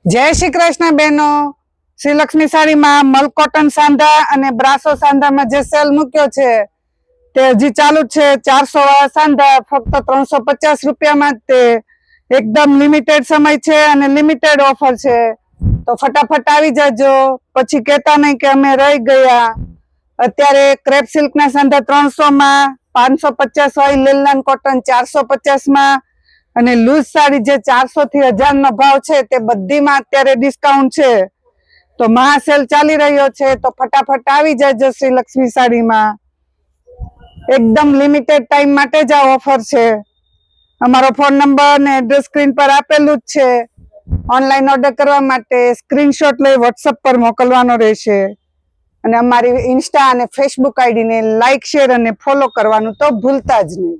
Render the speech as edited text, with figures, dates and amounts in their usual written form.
જય શ્રી કૃષ્ણ બહેનો। શ્રી લક્ષ્મી સાડીમાં મલ કોટન સાંધા અને બ્રાસો સાંધામાં જે સેલ મૂક્યો છે તે હજી ચાલુ છે। 400 વાળા સાંધા ફક્ત 350 રૂપિયામાં જ તે એકદમ લિમિટેડ સમય છે અને લિમિટેડ ઓફર છે, તો ફટાફટ આવી જાજો, પછી કહેતા નહીં કે અમે રહી ગયા। અત્યારે ક્રેપ સિલ્કના સાંધા 300 માં, 550 વાળી લેલન કોટન 450 માં અને લૂઝ સાડી જે 400 થી 1000 નો ભાવ છે તે બધીમાં અત્યારે ડિસ્કાઉન્ટ છે। તો મહાસેલ ચાલી રહ્યો છે, તો ફટાફટ આવી જાજો શ્રી લક્ષ્મી સાડીમાં। એકદમ લિમિટેડ ટાઈમ માટે જ આ ઓફર છે। અમારો ફોન નંબર ને એડ્રેસ સ્ક્રીન પર આપેલું જ છે। ઓનલાઈન ઓર્ડર કરવા માટે સ્ક્રીનશોટ લઈ વોટ્સઅપ પર મોકલવાનો રહેશે અને અમારી ઇન્સ્ટા અને ફેસબુક આઈડીને લાઈક, શેર અને ફોલો કરવાનું તો ભૂલતા જ નહીં।